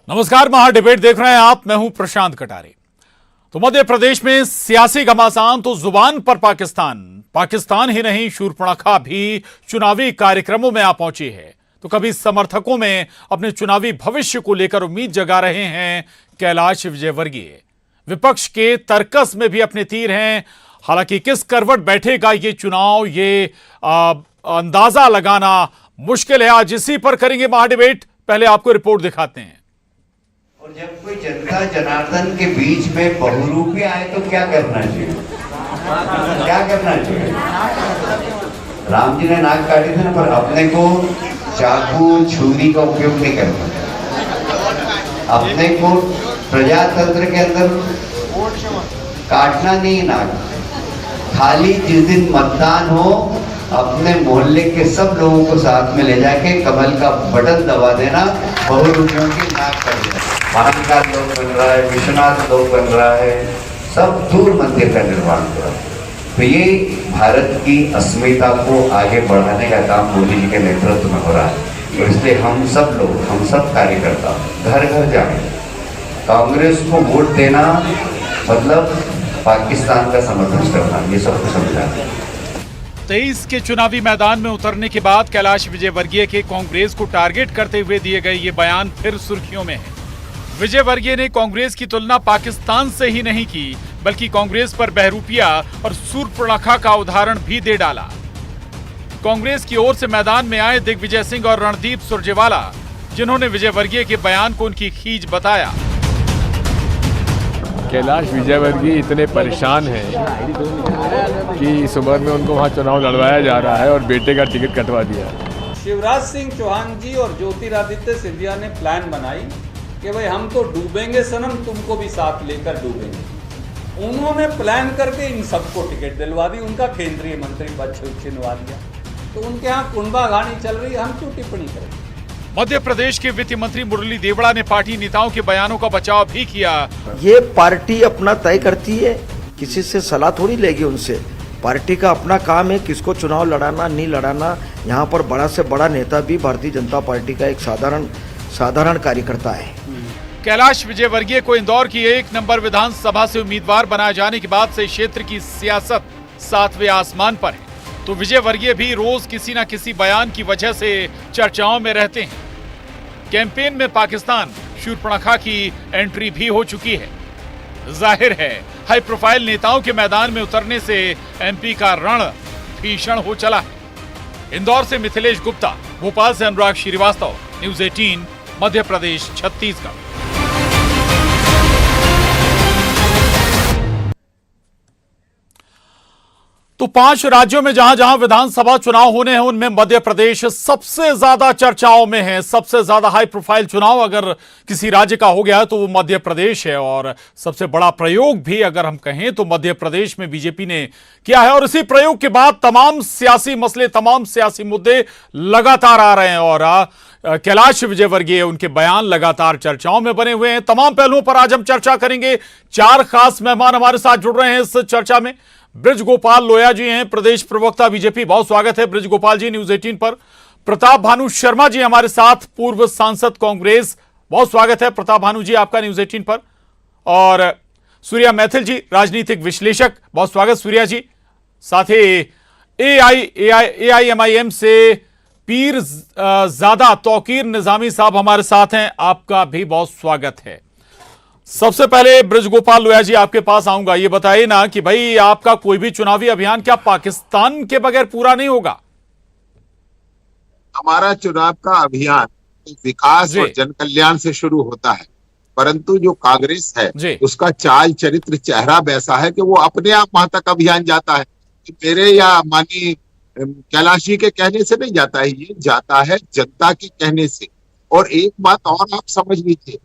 नमस्कार, महा डिबेट देख रहे हैं आप। मैं हूं प्रशांत कटारे। तो मध्य प्रदेश में सियासी घमासान तो जुबान पर पाकिस्तान ही नहीं, शूर्पणखा भी चुनावी कार्यक्रमों में आ पहुंची है। तो कभी समर्थकों में अपने चुनावी भविष्य को लेकर उम्मीद जगा रहे हैं कैलाश विजयवर्गीय। विपक्ष के तर्कस में भी अपने तीर हैं। हालांकि किस करवट बैठेगा ये चुनाव, ये अंदाजा लगाना मुश्किल है। आज इसी पर करेंगे महा डिबेट। पहले आपको रिपोर्ट दिखाते हैं। और जब कोई जनता जनार्दन के बीच में बहुरूपी आए तो क्या करना चाहिए? क्या करना चाहिए? राम जी ने नाक काटे थे ना, पर अपने को चाकू छुरी का उपयोग नहीं करना। अपने को प्रजातंत्र के अंदर काटना नहीं नाक। खाली जिस दिन मतदान हो अपने मोहल्ले के सब लोगों को साथ में ले जाके कमल का बटन दबा देना, बहुरूपियों की नाक काट देना। महाकाल लोक बन रहा है, विश्वनाथ लोक बन रहा है, सब दूर मंदिर का निर्माण हो रहा है। तो ये भारत की अस्मिता को आगे बढ़ाने का काम मोदी जी के नेतृत्व में हो रहा है। तो इसलिए हम सब कार्यकर्ता घर घर जाए। कांग्रेस को वोट देना मतलब पाकिस्तान का समर्थन करना, ये सबको समझाना। 23 के चुनावी मैदान में उतरने के बाद कैलाश विजयवर्गीय के कांग्रेस को टारगेट करते हुए दिए गए ये बयान फिर सुर्खियों में है। विजयवर्गीय ने कांग्रेस की तुलना पाकिस्तान से ही नहीं की, बल्कि कांग्रेस पर बहरूपिया और शूर्पणखा का उदाहरण भी दे डाला। कांग्रेस की ओर से मैदान में आए दिग्विजय सिंह और रणदीप सुरजेवाला, जिन्होंने विजयवर्गीय के बयान को उनकी खींच बताया। कैलाश विजयवर्गीय इतने परेशान हैं कि इस उम्र में उनको वहाँ चुनाव लड़वाया जा रहा है और बेटे का टिकट कटवा दिया। शिवराज सिंह चौहान जी और ज्योतिरादित्य सिंधिया ने प्लान बनाई कि भाई हम तो डूबेंगे सनम, तुमको भी साथ लेकर डूबेंगे। उन्होंने प्लान करके इन सबको टिकट दिलवा दी, उनका केंद्रीय मंत्री पद छिनवा दिया। तो उनके यहाँ कुंभा घानी चल रही है, हम क्यों टिप्पणी करें? मध्य प्रदेश के वित्त मंत्री मुरली देवड़ा ने पार्टी नेताओं के बयानों का बचाव भी किया। ये पार्टी अपना तय करती है, किसी से सलाह थोड़ी लेगी उनसे। पार्टी का अपना काम है किसको चुनाव लड़ाना नहीं लड़ाना। यहाँ पर बड़ा से बड़ा नेता भी भारतीय जनता पार्टी का एक साधारण कार्यकर्ता है। कैलाश विजयवर्गीय को इंदौर की 1 नंबर विधानसभा से उम्मीदवार बनाए जाने के बाद से क्षेत्र की सियासत 7वें आसमान पर है। तो विजयवर्गीय भी रोज किसी न किसी बयान की वजह से चर्चाओं में रहते हैं। कैंपेन में पाकिस्तान शूर्पणखा की एंट्री भी हो चुकी है। जाहिर है हाई प्रोफाइल नेताओं के मैदान में उतरने से एमपी का रण भीषण हो चला है। इंदौर से मिथिलेश गुप्ता, भोपाल से अनुराग श्रीवास्तव, न्यूज़ 18 मध्य प्रदेश छत्तीसगढ़। तो 5 राज्यों में जहां जहां विधानसभा चुनाव होने हैं उनमें मध्य प्रदेश सबसे ज्यादा चर्चाओं में है। सबसे ज्यादा हाई प्रोफाइल चुनाव अगर किसी राज्य का हो गया तो वो मध्य प्रदेश है। और सबसे बड़ा प्रयोग भी अगर हम कहें तो मध्य प्रदेश में बीजेपी ने किया है। और इसी प्रयोग के बाद तमाम सियासी मसले, तमाम सियासी मुद्दे लगातार आ रहे हैं। और कैलाश विजयवर्गीय, उनके बयान लगातार चर्चाओं में बने हुए हैं। तमाम पहलुओं पर आज हम चर्चा करेंगे। 4 खास मेहमान हमारे साथ जुड़ रहे हैं इस चर्चा में। ब्रिज गोपाल लोया जी हैं, प्रदेश प्रवक्ता बीजेपी, बहुत स्वागत है ब्रिज गोपाल जी न्यूज़ 18 पर। प्रताप भानु शर्मा जी हमारे साथ, पूर्व सांसद कांग्रेस, बहुत स्वागत है प्रताप भानु जी आपका न्यूज़ 18 पर। और सूर्या मैथिल जी, राजनीतिक विश्लेषक, बहुत स्वागत सूर्या जी। साथ ही AIMIM से पीर ज़ादा तौकीर निजामी साहब हमारे साथ हैं, आपका भी बहुत स्वागत है। सबसे पहले ब्रिज गोपाल लोया जी आपके पास आऊंगा। ये बताइए ना कि भाई आपका कोई भी चुनावी अभियान क्या पाकिस्तान के बगैर पूरा नहीं होगा? हमारा चुनाव का अभियान विकास और जन कल्याण से शुरू होता है, परंतु जो कांग्रेस है उसका चाल चरित्र चेहरा वैसा है कि वो अपने आप वहां तक अभियान जाता है। मेरे या माननीय कैलाश जी के कहने से नहीं जाता है, ये जाता है जनता के कहने से। और एक बात और आप समझ लीजिए,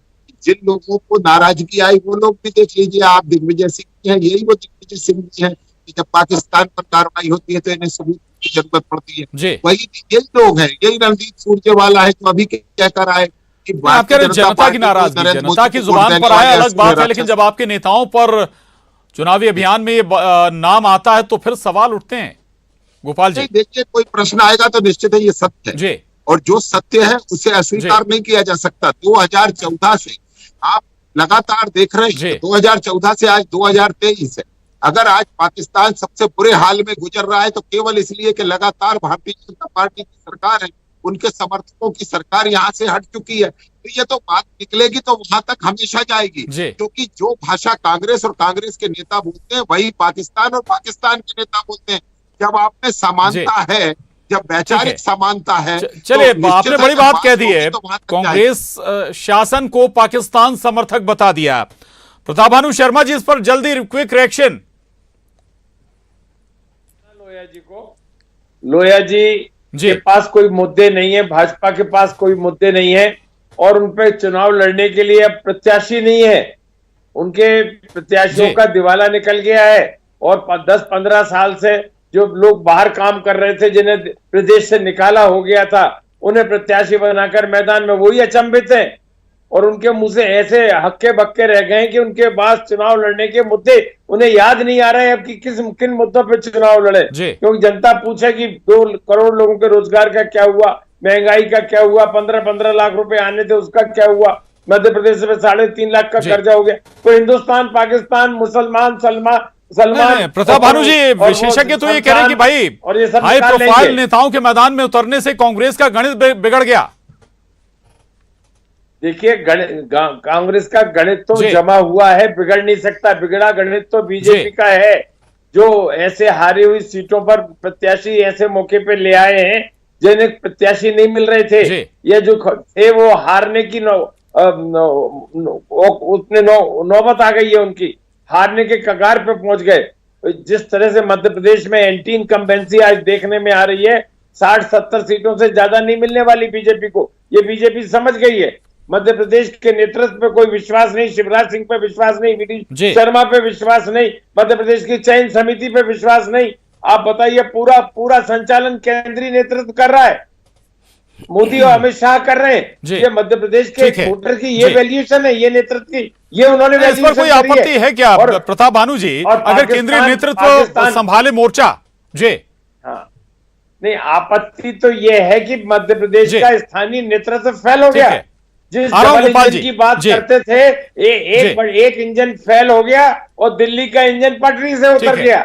जिन लोगों को नाराजगी आई वो लोग भी देख लीजिए। आप दिग्विजय सिंह हैं, यही वो दिग्विजय सिंह भी हैं कि जब पाकिस्तान पर कार्रवाई होती है तो इन्हें सबूत की जरूरत पड़ती है। वही यही लोग हैं, यही रणदीप सुरजेवाला है जो अभी कहकर आए कि जनता की नाराजगी, जनता की जुबान पर आए अलग बात है, लेकिन जब आपके नेताओं पर चुनावी अभियान में ये नाम आता है तो फिर सवाल उठते हैं। गोपाल जी देखिए, कोई प्रश्न आएगा तो निश्चित है ये सत्य है। और जो सत्य है उसे अस्वीकार नहीं किया जा सकता। 2014 से आप लगातार देख रहे हैं, 2014 से आज 2023 है। अगर आज पाकिस्तान सबसे बुरे हाल में गुजर रहा है तो केवल इसलिए कि लगातार भारतीय जनता पार्टी की सरकार है, उनके समर्थकों की सरकार यहाँ से हट चुकी है। तो ये तो बात निकलेगी तो वहां तक हमेशा जाएगी, क्योंकि जो भाषा कांग्रेस और कांग्रेस के नेता बोलते हैं वही पाकिस्तान और पाकिस्तान के नेता बोलते हैं। जब आप में समानता है, जब वैचारिक समानता है, चलिए तो आपने बड़ी बात कह दी है। कांग्रेस शासन को पाकिस्तान समर्थक बता दिया। प्रताभानु शर्मा जी, इस पर जल्दी क्विक रिएक्शन। लोया जी के पास कोई मुद्दे नहीं है, भाजपा के पास कोई मुद्दे नहीं है और उन पे चुनाव लड़ने के लिए अब प्रत्याशी नहीं है। उनके प्रत्याशियों का दिवाला निकल गया है और 10-15 साल से जो लोग बाहर काम कर रहे थे, जिन्हें प्रदेश से निकाला हो गया था, उन्हें प्रत्याशी बनाकर मैदान में वही अचंभित हैं और उनके मुंह से ऐसे हक्के बक्के रह गए कि उनके पास चुनाव लड़ने के मुद्दे उन्हें याद नहीं आ रहे हैं अब कि किन मुद्दों पे चुनाव लड़े। क्योंकि जनता पूछे कि 2 करोड़ लोगों के रोजगार का क्या हुआ, महंगाई का क्या हुआ, 15-15 लाख रुपए आने थे उसका क्या हुआ, मध्य प्रदेश में 3.5 लाख का कर्जा हो गया। तो हिंदुस्तान, पाकिस्तान, मुसलमान, सलमान। प्रताभानु जी, विशेषज्ञ तो ये कह रहे हैं कि भाई हाई प्रोफाइल नेताओं के मैदान में उतरने से कांग्रेस का गणित बिगड़ गया। देखिए, कांग्रेस का गणित तो जमा हुआ है, बिगड़ नहीं सकता। बिगड़ा गणित तो बीजेपी का है, जो ऐसे हारी हुई सीटों पर प्रत्याशी ऐसे मौके पे ले आए हैं जिन्हें प्रत्याशी नहीं मिल रहे थे। ये जो थे वो हारने की नौबत आ गई है, उनकी हारने के कगार पे पहुंच गए। जिस तरह से मध्य प्रदेश में एंटी इनकम्बेंसी आज देखने में आ रही है, 60-70 सीटों से ज्यादा नहीं मिलने वाली बीजेपी को। ये बीजेपी समझ गई है। मध्य प्रदेश के नेतृत्व पे कोई विश्वास नहीं, शिवराज सिंह पे विश्वास नहीं, वीडी शर्मा पे विश्वास नहीं, मध्य प्रदेश की चयन समिति पे विश्वास नहीं। आप बताइए, पूरा संचालन केंद्रीय नेतृत्व कर रहा है, मोदी और अमित शाह कर रहे हैं। ये मध्य प्रदेश के वोटर की ये वैल्यूएशन है, ये नेतृत्व की, ये उन्होंने इस पर कोई आपत्ति है क्या प्रताभानु जी, अगर केंद्रीय नेतृत्व संभाले मोर्चा? जी हाँ, नहीं, आपत्ति तो ये है कि मध्य प्रदेश का स्थानीय नेतृत्व फेल हो गया। जिस डबल इंजन की बात करते थे, एक इंजन फेल हो गया और दिल्ली का इंजन पटरी से उतर गया।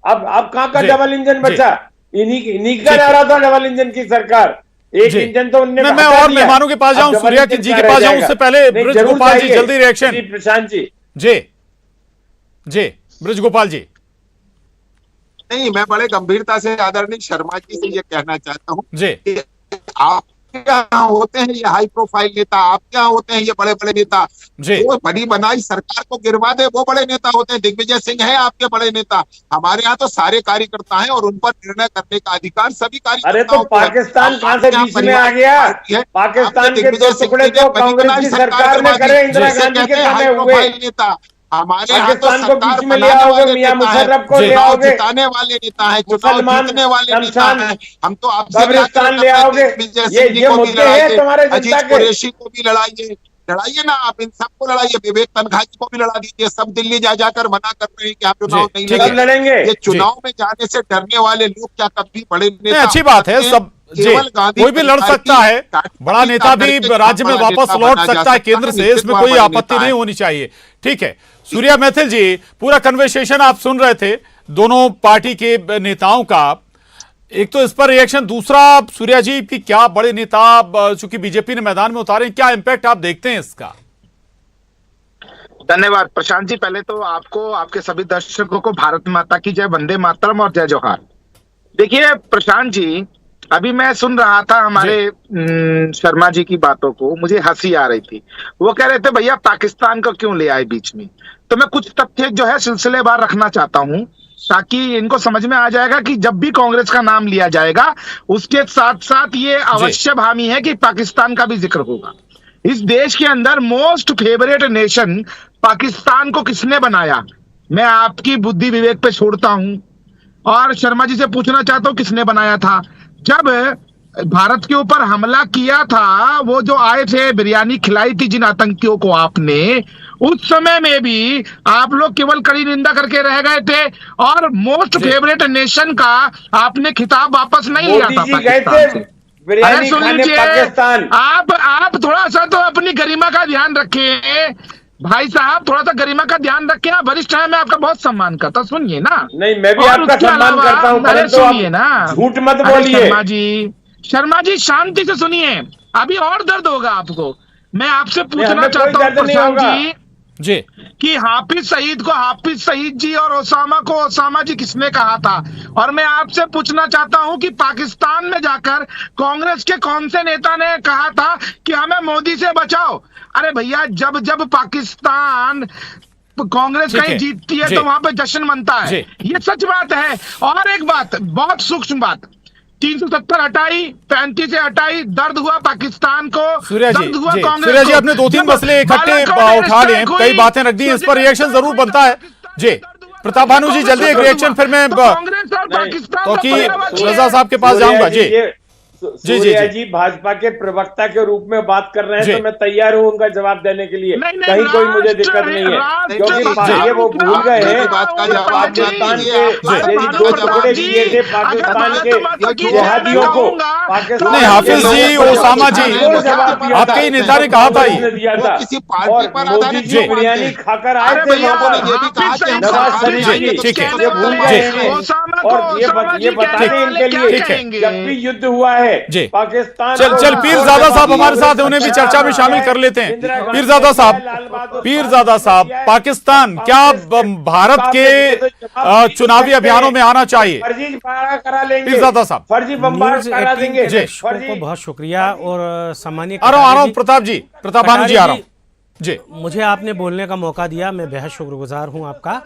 अब कहां का डबल इंजन बचा? इन्हीं का जा रहा था डबल इंजन की सरकार। एक इंजन तो उन्होंने मैं और मेहमानों के पास जाऊं, सूर्या जी के पास जाऊं, उससे पहले ब्रज गोपाल जी जल्दी रिएक्शन। प्रशांत जी जी ब्रज गोपाल जी। नहीं, मैं बड़े गंभीरता से आदरणीय शर्मा जी से ये कहना चाहता हूँ जी, आप क्या होते हैं ये हाई प्रोफाइल नेता, आप क्या होते हैं ये बड़े बड़े नेता, वो बड़ी बनाई सरकार को गिरवा दे वो बड़े नेता होते हैं। दिग्विजय सिंह है आपके बड़े नेता। हमारे यहाँ तो सारे कार्यकर्ता हैं और उन पर निर्णय करने का अधिकार सभी कार्यकर्ताओं। अरे तो पाकिस्तान कहाँ से बीच में आ गया? पाकिस्तान के 2 टुकड़े तो कांग्रेस की सरकार ने करे, इंदिरा गांधी के समय हुए। नेता हमारे पाकिस्तान को बीच में ले आओगे, मियां मुशर्रफ को ले आओगे, जिताने वाले नेता है, चुनाव जीतने वाले नेता है। हम तो आपसे कब्रिस्तान ले आओगे। ये मुद्दे हैं तुम्हारे जनता के। कुरैशी को भी लड़ाइए ना, आप इन सबको लड़ाइए, विवेक तनखा जी को भी लड़ा दीजिए। सब दिल्ली जाकर मना कर रहे हैं कि आप चुनाव नहीं लड़ेंगे। ये चुनाव में जाने से डरने वाले लोग क्या कभी बड़े नेता? अच्छी बात है, सब कोई भी लड़ सकता है, बड़ा नेता भी राज्य में वापस लौट सकता है केंद्र से, इसमें कोई आपत्ति नहीं होनी चाहिए। ठीक है, सूर्या मैथिल जी, पूरा कन्वर्सेशन आप सुन रहे थे दोनों पार्टी के नेताओं का। एक तो इस पर रिएक्शन, दूसरा सूर्या जी की क्या बड़े नेता चूंकि बीजेपी ने मैदान में उतारे, क्या इंपैक्ट आप देखते हैं इसका? धन्यवाद प्रशांत जी। पहले तो आपको, आपके सभी दर्शकों को भारत माता की जय, वंदे मातरम और जय जोहार। देखिए प्रशांत जी, अभी मैं सुन रहा था हमारे शर्मा जी की बातों को, मुझे हंसी आ रही थी। वो कह रहे थे भैया पाकिस्तान को क्यों ले आए बीच में। तो मैं कुछ तथ्य जो है सिलसिलेवार रखना चाहता हूं ताकि इनको समझ में आ जाएगा कि जब भी कांग्रेस का नाम लिया जाएगा उसके साथ साथ ये अवश्य भावी है कि पाकिस्तान का भी जिक्र होगा। इस देश के अंदर मोस्ट फेवरेट नेशन पाकिस्तान को किसने बनाया, मैं आपकी बुद्धि विवेक पे छोड़ता हूं और शर्मा जी से पूछना चाहता हूं किसने बनाया था। जब भारत के ऊपर हमला किया था, वो जो आए थे, बिरयानी खिलाई थी जिन आतंकियों को आपने, उस समय में भी आप लोग केवल कड़ी निंदा करके रह गए थे और मोस्ट फेवरेट नेशन का आपने खिताब वापस नहीं लिया था पाकिस्तान से। बिरयानी खाने पाकिस्तान। आप थोड़ा सा तो अपनी गरिमा का ध्यान रखें भाई साहब, थोड़ा सा गरिमा का ध्यान रखें। आप वरिष्ठ हैं, मैं आपका बहुत सम्मान करता हूं, सुनिए ना। नहीं, मैं भी आपका सम्मान करता हूं, परंतु सुनिए ना, झूठ मत बोलिए। शर्मा जी शांति से सुनिए, अभी और दर्द होगा आपको। मैं आपसे पूछना चाहता हूँ प्रशांत जी कि हाफिज सईद को हाफिज सईद जी और ओसामा को ओसामा जी किसने कहा था? और मैं आपसे पूछना चाहता हूं कि पाकिस्तान में जाकर कांग्रेस के कौन से नेता ने कहा था कि हमें मोदी से बचाओ? अरे भैया, जब जब पाकिस्तान कांग्रेस कहीं जीतती है तो वहां पे जश्न मनता है, ये सच बात है। और एक बात, बहुत सूक्ष्म बात, 370 हटाई, 35 से हटाई, दर्द हुआ पाकिस्तान को, दर्द हुआ कांग्रेस। सूर्य जी अपने 2-3 मसले इकट्ठे उठा लिए, कई बातें रख दी, इस पर रिएक्शन जरूर बनता है। जी प्रताप भानु जी, जल्दी एक रिएक्शन, फिर मैं रजा साहब के पास जाऊंगा। जी सूर्या जी भाजपा के प्रवक्ता के रूप में बात कर रहे हैं, तो मैं तैयार हूं उनका जवाब देने के लिए, कहीं कोई मुझे दिक्कत नहीं है, क्योंकि वो भूल गए हैं पाकिस्तान के यदि 2 टुकड़े किए थे पाकिस्तान के जिहादियों को। पाकिस्तान नहीं, हाफिज जी, ओसामा जी, आपके ही नेता ने कहा था दिया था, और मोदी जी बिरयानी खाकर आए थे नवाज शरीफ, ठीक है, ये भूल गए हैं। और ये बता दें इनके लिए, जब भी युद्ध हुआ है पाकिस्तान, चल पीरजादा साहब हमारे साथ हैं, उन्हें भी चर्चा में शामिल कर लेते हैं। पीरजादा साहब, पाकिस्तान क्या भारत के चुनावी अभियानों में आना चाहिए? पीरजादा साहब, फर्जी बमबार करा देंगे। बहुत शुक्रिया और सम्मानित आ रहा हूं प्रताप भानु जी, आ रहा हूं जी। मुझे आपने बोलने का मौका दिया, मैं बेहद शुक्रगुजार हूं आपका।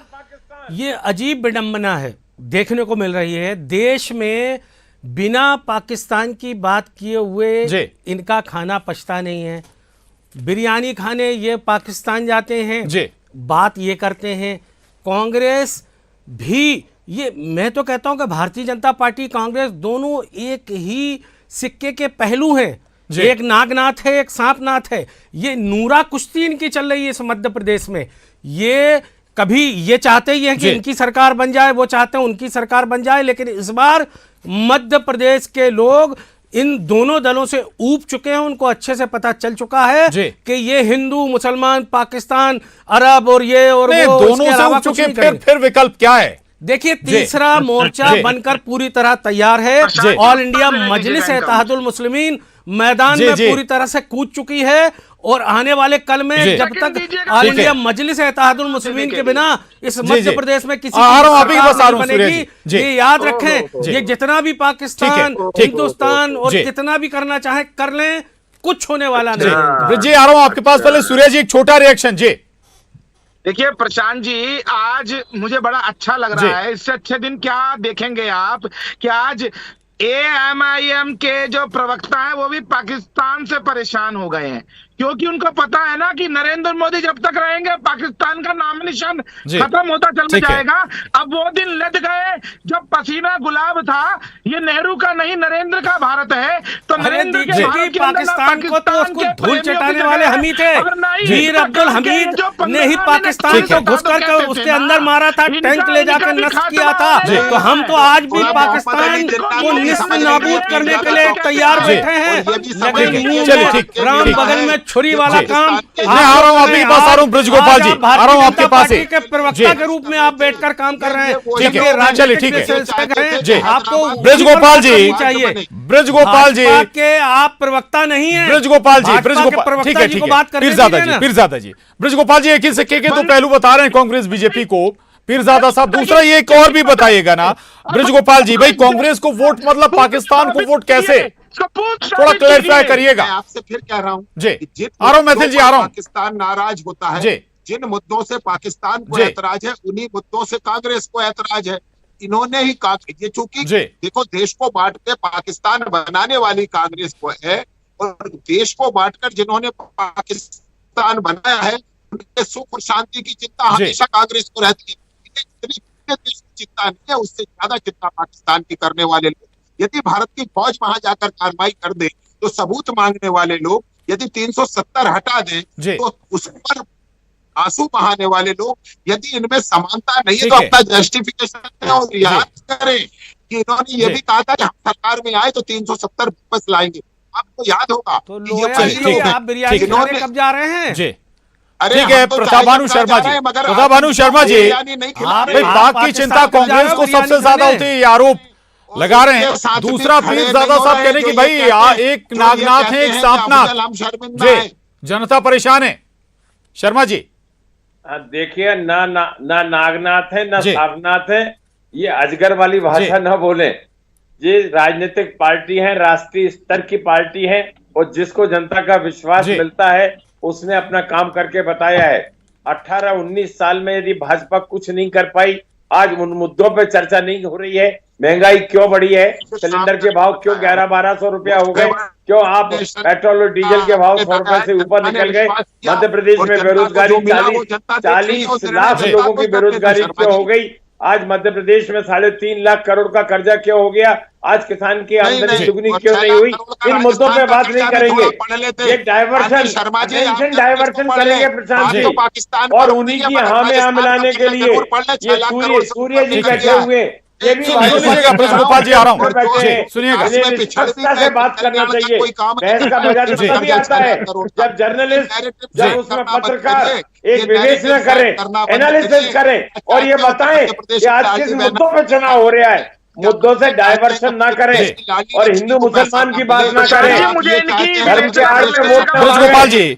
ये अजीब विडंबना है, देखने को मिल रही है देश में, बिना पाकिस्तान की बात किए हुए इनका खाना पचता नहीं है। बिरयानी खाने ये पाकिस्तान जाते हैं, बात ये करते हैं। कांग्रेस भी, ये मैं तो कहता हूं कि भारतीय जनता पार्टी कांग्रेस दोनों एक ही सिक्के के पहलू हैं, एक नागनाथ है, एक सांपनाथ है। ये नूरा कुश्ती इनकी चल रही है इस मध्य प्रदेश में। ये कभी ये चाहते ही हैं कि इनकी सरकार बन जाए, वो चाहते हैं उनकी सरकार बन जाए, लेकिन इस बार मध्य प्रदेश के लोग इन दोनों दलों से ऊब चुके हैं। उनको अच्छे से पता चल चुका है कि ये हिंदू, मुसलमान, पाकिस्तान, अरब और ये और वो, दोनों से ऊब चुके, फिर विकल्प क्या है? देखिए, तीसरा मोर्चा बनकर पूरी तरह तैयार है। ऑल इंडिया मजलिस इत्तेहादुल मुस्लिमीन मैदान में पूरी तरह से कूद चुकी है, और आने वाले कल में जब तक ऑल इंडिया मजलिस इत्तेहादुल मुस्लिमीन के बिना इस मध्य प्रदेश में किसी बनेगी, ये याद रखें। ये जितना भी पाकिस्तान, हिंदुस्तान और कितना भी करना चाहे कर लें, कुछ होने वाला नहीं। जी आ रहा हूं आपके पास, पहले सूर्य जी एक छोटा रिएक्शन। जी देखिए प्रशांत जी, आज मुझे बड़ा अच्छा लग रहा है। इससे अच्छे दिन क्या देखेंगे आप कि आज AMIM के जो प्रवक्ता हैं वो भी पाकिस्तान से परेशान हो गए हैं, क्योंकि उनको पता है ना कि नरेंद्र मोदी जब तक रहेंगे पाकिस्तान का नाम निशान खत्म होता चला जाएगा। अब वो दिन लद गए जब पसीना गुलाब था। ये नेहरू का नहीं, नरेंद्र का भारत है। तो नरेंद्र के भारत के पाकिस्तान को तो उसको धूल चटाने वाले हम ही थे। मीर अब्दुल हमीद ने ही पाकिस्तान को घुस करके उसके अंदर मारा था, टैंक ले जाकर नष्ट किया था। तो हम तो आज भी पाकिस्तान को निस्फ नाबूद करने के लिए तैयार बैठे हैं। राम बगल में छुरी वाला काम। मैं आ रहा हूं आपके पास, आ रहा हूं ब्रजगोपाल जी, आ रहा हूं आपके पास के प्रवक्ता के रूप में आप बैठकर काम कर रहे हैं। ठीक है, चलिए ठीक है। आपको ब्रजगोपाल जी चाहिए, ब्रजगोपाल जी के आप प्रवक्ता नहीं है। ब्रजगोपाल जी, ठीक है, पीरजादा जी, ब्रजगोपाल जी एक ही सिक्के के दो पहलू बता रहे हैं कांग्रेस बीजेपी को। पीरजादा साहब दूसरा ये एक और भी बताइएगा ना ब्रजगोपाल जी, भाई कांग्रेस को वोट मतलब पाकिस्तान को वोट कैसे, थोड़ा क्लैरिफाई करिएगा। मैं आपसे फिर कह रहा हूँ, जी आ रहा हूँ मैथिल जी, आ रहा हूँ। पाकिस्तान नाराज होता है, जिन मुद्दों से पाकिस्तान को ऐतराज है, उन्हीं मुद्दों से कांग्रेस को ऐतराज है। इन्होंने ही ये चूंकि देखो, देश को बांट के पाकिस्तान बनाने वाली कांग्रेस को है, और देश को बांटकर जिन्होंने पाकिस्तान बनाया है उनके सुख और शांति की चिंता हमेशा कांग्रेस को रहती है। देश की चिंता नहीं है, उससे ज्यादा चिंता पाकिस्तान की करने वाले लोग। यदि भारत की फौज वहां जाकर कार्रवाई कर दे तो सबूत मांगने वाले लोग, यदि 370 हटा दें तो उस पर आंसू बहाने वाले लोग, यदि इनमें समानता नहीं है तो अपना जस्टिफिकेशन और याद करें कि इन्होंने ये भी कहा था कि हम सरकार में आए तो 370 वापस लाएंगे। आपको याद होगा तो कि ये लोया वही जी, लोग हैं आप बिरयानी जिन्होंने- खाने कब जा रहे हैं? जी अरे ठीक है हम तो प्रताप भानु चाय शर्मा जा रहे जी, हैं, मगर प्रताप आप भानु शर्मा जी, बिरयानी नहीं खिला आप- रहे। भाई बात की पाकिस्तान चिंता कब जा रहे कांग्रेस हो को सबसे बिरयानी ज्यादा खाने? होती है, ये आरोप लगा रहे उनके साथ हैं। भी दूसरा खड़े पीर नहीं ज्यादा हो साहब रहे कहने जो की ये भाई कहते हैं- एक जो ये नागनाथ कहते है, एक हैं कि सांपनाथ। अफजल हम शर्मिंदा जी हैं। जनता परेशान है। शर्मा जी देखिए ना नागनाथ है ना जी। सांपनाथ है, ये अजगर वाली भाषा न बोले। ये राजनीतिक पार्टी है, राष्ट्रीय स्तर की पार्टी है, और जिसको जनता का विश्वास जी। मिलता है उसने अपना काम करके बताया है। 18-19 साल में यदि भाजपा कुछ नहीं कर पाई, आज उन मुद्दों पे चर्चा नहीं हो रही है। महंगाई क्यों बढ़ी है, सिलेंडर के भाव क्यों 1100-1200 रुपया हो गए, क्यों आप पेट्रोल और डीजल के भाव 100 रुपए से ऊपर निकल गए। मध्य प्रदेश में बेरोजगारी 40 लाख लोगों की बेरोजगारी क्यों हो गई। आज मध्य प्रदेश में 3.5 लाख करोड़ का कर्जा क्यों हो गया। आज किसान की आमदनी दुगनी क्यों नहीं हुई। इन मुद्दों पे बात नहीं करेंगे, ये डाइवर्शन अटेंशन डाइवर्शन करेंगे प्रशांत जी, और उन्हीं की हाँ में हाँ मिलाने के लिए ये सूर्य जी बैठे हुए, ये भी सुनिएगा ब्रजगोपाल जी, आ रहा हूँ जी, सुनिएगा निष्पक्षता से बात करना चाहिए। बहस का मजा तो तभी आता है जब जर्नलिस्ट, जब उसमें पत्रकार एक विवेचना करें, एनालिसिस करें और ये बताएं कि आज किस मुद्दों पे चुनाव हो रहा है। मुद्दों से डाइवर्शन ना करें और हिंदू मुसलमान की बात ना करें, मुझे इनकी धर्म के आड़ पे वोट ना ब्रजगोपाल मांगें। जी,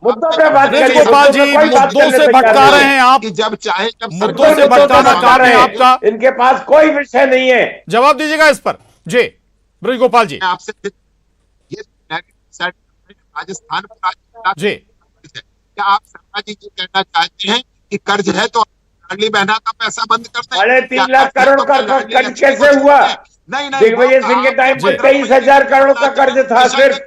मुद्दों पे बात करिए। ब्रजगोपाल जी मुद्दों पे कोई बात मुद्दों करने से तैयार भटका नहीं रहे हैं आप, कि जब चाहे जब मुद्दों से भटकाना काम है आपका। इनके पास कोई विषय नहीं है। जवाब दीजिएगा इस पर जी ब्रजगोपाल जी। आपसे ये राजस्थान पर जी क्या आप शर्मा जी कहना चाहते हैं कि कर्ज है तो लाडली बहना का पैसा बंद कर दें? 3.5 लाख करोड़ का कर्ज कैसे हुआ? नहीं दिग्विजय सिंह के टाइम पर 23,000 करोड़ का कर्ज था। सिर्फ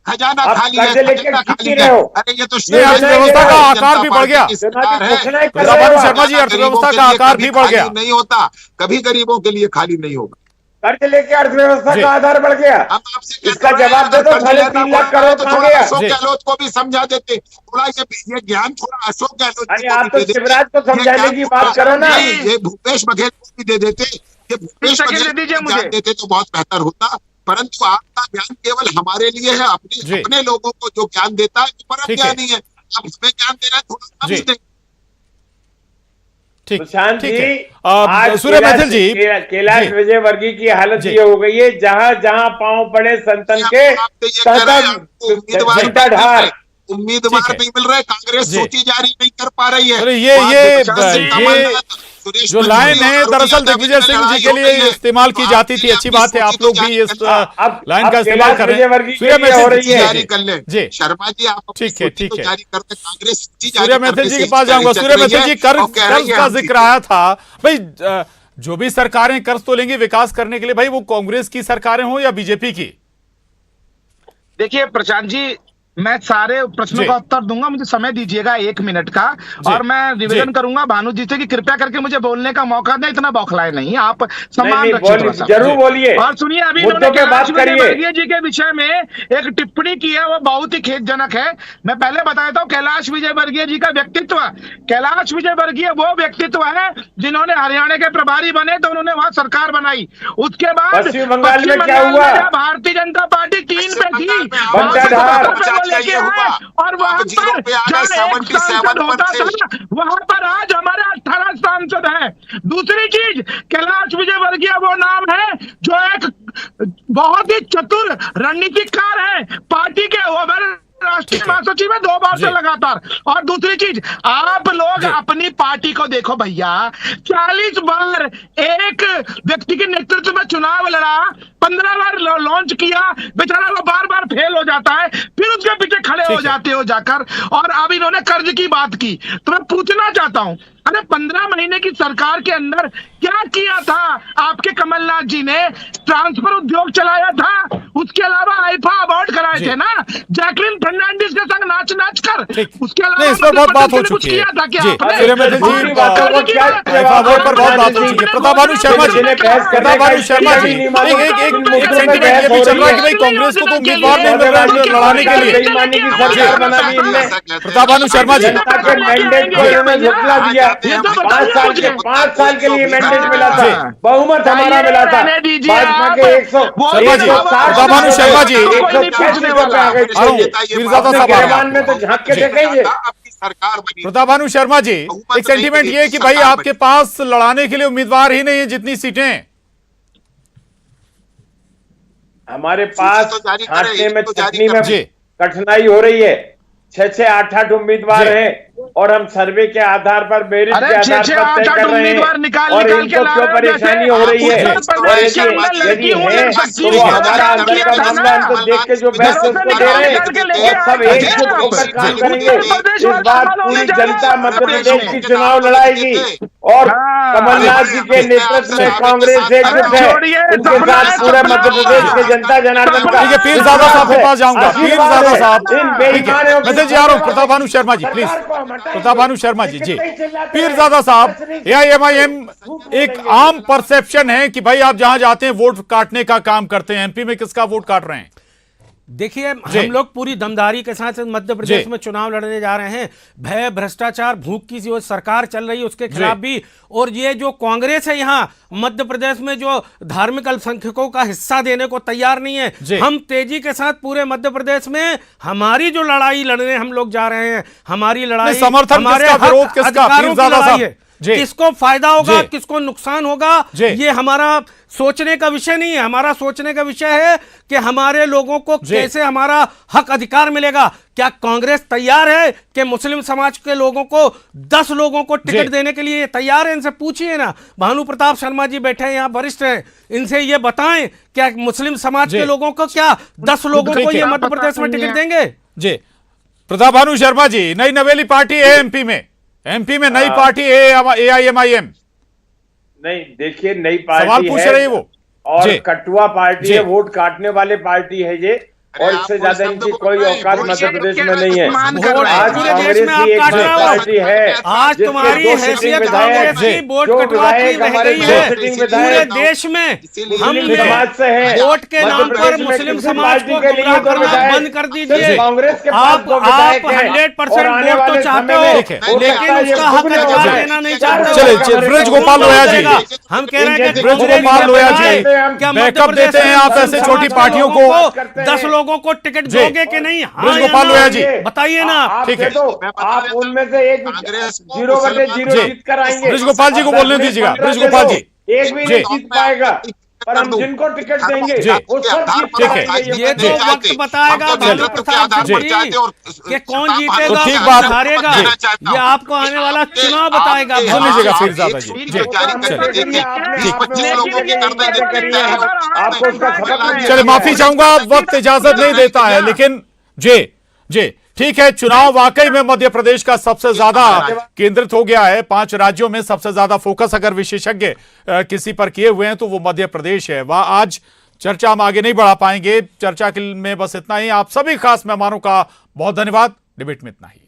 खजाना आप खाली है, कर्ज लेके खजाना जीत खाली ही रहे है। हो। अरे ये तो ये अर्थव्यवस्था का आकार भी बढ़ गया। प्रताप भानु शर्मा जी, अर्थव्यवस्था का आकार भी बढ़ गया। नहीं होता, कभी गरीबों के लिए खाली नहीं होगा। कर्ज लेके अर्थव्यवस्था जी। का आधार बढ़ गया। हम आपसे इसका जवाब दे दो, 3.5 लाख करोड़ तो कहाँ थोड़ा गया? अशोक जी। गहलोत को भी समझा देते, थोड़ा ये ज्ञान थोड़ा अशोक गहलोत अरे को आप भी तो दे देते। शिवराज को ये समझाने ज्ञान की थोड़ा- बात करो ना। नहीं, ये भूपेश बघेल को भी दे देते, ये भूपेश सेकंड बघेल दे दीजिए को मुझे। ज्ञान देते तो बहुत बेहतर होता। परंतु आपका ज्ञान केवल हमारे लिए है, जी। अपने लोगों को जो ज्ञान देता है वो परम ठीक है। ज्ञानी है। आप हमें ज्ञान दे रहे हैं, थोड़ा जी। समझ दें। ठीक प्रशांत ठीक जी, है। आज सूर्य मैथिल जी कैलाश जी। विजयवर्गीय की हालत जी। ये हो गई है, जहां जहां पांव पड़े संतन के आप तो ये कह रहे हैं, आपको उम्मीदवार घंटा नहीं मिल ढार। रहे, उम्मीदवार ठीक है। नहीं मिल रहे, कांग्रेस जी। सूची जारी नहीं कर पा रही है। अरे ये वहाँ ये 50 सीट का ये मामला था। सुरेश जो मंत्री लाइन है और दरअसल अरुण दिग्विजय सिंह जी के लिए इस्तेमाल की जाती थी। अच्छी बात है, आप लोग भी इस लाइन का इस्तेमाल कर रहे हैं। सूर्य मैथिल जी जारी कर ले जी शर्मा जी, आप अपनी ठीक है, सूची ठीक तो है। जारी करते, कांग्रेस सूची जारी सूर्य करने मैथिल जी से के पास जाऊंगा। चल सूर्य रही मैथिल है जी, कर्ज और कह रही कर्ज है का हम जिक्र आया था भाई। जो भी सरकारें कर्ज तो लेंगी विकास करने के लिए, भाई वो कांग्रेस की सरकारें हो या बीजेपी की। देखिए प्रशांत जी, मैं सारे प्रश्नों जी। का उत्तर दूंगा, मुझे समय दीजिएगा 1 मिनट का, और मैं निवेदन करूंगा भानु जी से कि कृपया करके मुझे बोलने का मौका दें, इतना बौखलाए नहीं, आप सम्मान रखिए थोड़ा सा। जरूर बोलिए और सुनिए, अभी मुद्दों इन्होंने पे बात कैलाश करिए। विजयवर्गीय जी के विषय में एक टिप्पणी की है, वो बहुत ही खेदजनक है। मैं पहले बताता हूँ कैलाश विजयवर्गीय जी का व्यक्तित्व। कैलाश विजयवर्गीय वो व्यक्तित्व है जिन्होंने हरियाणा के प्रभारी बने तो उन्होंने वहां सरकार बनाई। उसके बाद पश्चिम बंगाल में पश्चिम क्या बंगाल हुआ? में जब भारतीय जनता पार्टी 3 पे थी, वहां से बंटाधार। 70 पे वो लेके आए, और वहां पर जीरो पे आ गए, जहाँ एक 77 सांसद होता पर थे। था, वहां पर आज हमारे 18 सांसद हैं। दूसरी चीज, कैलाश विजयवर्गीय वो नाम है जो एक बहुत ही चतुर रणनीतिकार है, पार्टी के हमारे राष्ट्रीय महासचिव है 2 बार से लगातार। और दूसरी चीज, आप लोग अपनी पार्टी को देखो भैया, 40 बार एक व्यक्ति के नेतृत्व में चुनाव लड़ा, 15 बार लॉन्च किया, बेचारा वो बार बार फेल हो जाता है, फिर उसके पीछे खड़े हो जाते हो जाकर। और अब इन्होंने कर्ज की बात की, तो मैं पूछना चाहता हूं, अरे 15 महीने की सरकार के अंदर क्या किया था आपके कमलनाथ जी ने? ट्रांसफर उद्योग चलाया था, उसके अलावा आईफा अवार्ड कराए थे ना, जैकलिन फर्नांडिस के संग नाच नाच कर। उसके नहीं, अलावा इस पर बहुत बात हो कुछ चुकी है किया था क्या जी। आपने? सूर्य मैथिल जी, कर्ज की बात- आईफा पर बहुत बात हो चुकी है। प्रताप भानु शर्मा जी, प्रताप भानु शर्मा जी, एक सेंटीमेंट ये भी चल रहा है कि भाई कांग्रेस को तो उम्मीदवार नहीं मिल रहा है लड़ाने के लिए। बेईमानी की सरकार बना दी इनने। प्रताप भानु शर्मा जी, जनता के मैंडेट को इन्होंने झुठला दिया। चाहते हैं, 5 साल के लिए मैंडेट मिला था, बहुमत हमारा मिला था, भाजपा के प्रताभानु शर्मा जी, में तो झांक के देखेंगे। सरकार बनी। प्रताभानु शर्मा जी, एक सेंटीमेंट ये है कि भाई आपके पास लड़ाने के लिए उम्मीदवार ही नहीं है जितनी सीटें हमारे पास छांटने में छटनी में कठिनाई हो रही है। 6-6, 8-8 उम्मीदवार हैं और हम सर्वे के आधार पर मेरिट के आधार पर तय कर रहे हैं और इनको क्यों परेशानी हो रही है। और यदि है तो वो हमारा अंदर का मामला हम तो देख के जो बेस्ट उसको दे रहे हैं और सब एकजुट होकर काम करेंगे। इस बार पूरी जनता मध्य प्रदेश की चुनाव लड़ाएगी और कमलनाथ जी के नेतृत्व में कांग्रेस एकजुट है, उनके साथ पूरे मध्य प्रदेश के जनता जनार्दन का। पीरजादा साहब के पास जाऊंगा। पीरजादा साहब, मैसेज आ रहा हूं। प्रताभानु शर्मा जी प्लीज, प्रताभानु शर्मा जी। पीरजादा साहब, AIMIM एक आम परसेप्शन है कि भाई आप जहां जाते हैं वोट काटने का काम करते हैं। MP में किसका वोट काट रहे हैं? देखिए, हम लोग पूरी दमदारी के साथ मध्य प्रदेश में चुनाव लड़ने जा रहे हैं। भय, भ्रष्टाचार, भूख की जो सरकार चल रही है उसके खिलाफ भी, और ये जो कांग्रेस है यहाँ मध्य प्रदेश में जो धार्मिक अल्पसंख्यकों का हिस्सा देने को तैयार नहीं है, हम तेजी के साथ पूरे मध्य प्रदेश में हमारी जो लड़ाई लड़ने हम लोग जा रहे हैं, हमारी लड़ाई समर्थन हमारे किसका, विरोध किसका? अधिकारों की लड़ाई है। जी। किसको फायदा होगा, किसको नुकसान होगा, ये हमारा सोचने का विषय नहीं है। हमारा सोचने का विषय है कि हमारे लोगों को कैसे हमारा हक अधिकार मिलेगा। क्या कांग्रेस तैयार है कि मुस्लिम समाज के लोगों को 10 लोगों को टिकट देने के लिए तैयार है? इनसे पूछिए ना। भानु प्रताप शर्मा जी बैठे हैं यहाँ, वरिष्ठ हैं, इनसे ये बताएं क्या मुस्लिम समाज के लोगों को क्या 10 लोगों को ये मध्य प्रदेश में टिकट देंगे? जी, प्रताभानु शर्मा जी, नई नवेली पार्टी है MP में नई पार्टी है AIMIM। नहीं, देखिए, नई पार्टी सवाल पूछ रही है वो, और कटुआ पार्टी है, वोट काटने वाले पार्टी है ये, और इससे ज्यादा इनकी कोई औकात मध्य प्रदेश में नहीं है। आज कांग्रेस की एक पार्टी है, आज तुम्हारी हैसियत कांग्रेस की वोट कटवाती रह गई है पूरे देश में। हम समाज से है, वोट के नाम पर मुस्लिम समाज को गुमराह करना बंद कर दीजिए। कांग्रेस के आप 100% वोट तो चाहते हो, लेकिन उसका हक अधिकार देना नहीं चाहते। चलिए, ब्रज गोपाल लोया जी, हम कह रहे हैं कि ब्रज गोपाल लोया जी, बैकअप देते हैं आप ऐसे छोटी पार्टियों को, 10 लोगों को टिकट दोगे कि नहीं? ब्रज गोपाल लोया जी, बताइए ना। ठीक है, आप उनमें से एक 0/0 जीत कर आएंगे। ब्रज गोपाल जी को बोलने दीजिएगा। ब्रज गोपाल जी, एक भी नहीं जीत पाएगा, पर हम जिनको टिकट देंगे वो सब जीत जाएंगे। ये तो वक्त बताएगा भानु प्रताप जी कि कौन जीतेगा, तो ठीक बात, हारेगा, ये आपको आने वाला चुनाव बताएगा। सुन लीजिएगा पीरजादा जी। चलिए, माफी चाहूंगा, वक्त इजाजत नहीं देता है, लेकिन जी ठीक है। चुनाव वाकई में मध्य प्रदेश का सबसे ज्यादा केंद्रित हो गया है। 5 राज्यों में सबसे ज्यादा फोकस अगर विशेषज्ञ किसी पर किए हुए हैं तो वो मध्य प्रदेश है। वह आज चर्चा हम आगे नहीं बढ़ा पाएंगे। चर्चा में बस इतना ही। आप सभी खास मेहमानों का बहुत धन्यवाद। डिबेट में इतना ही।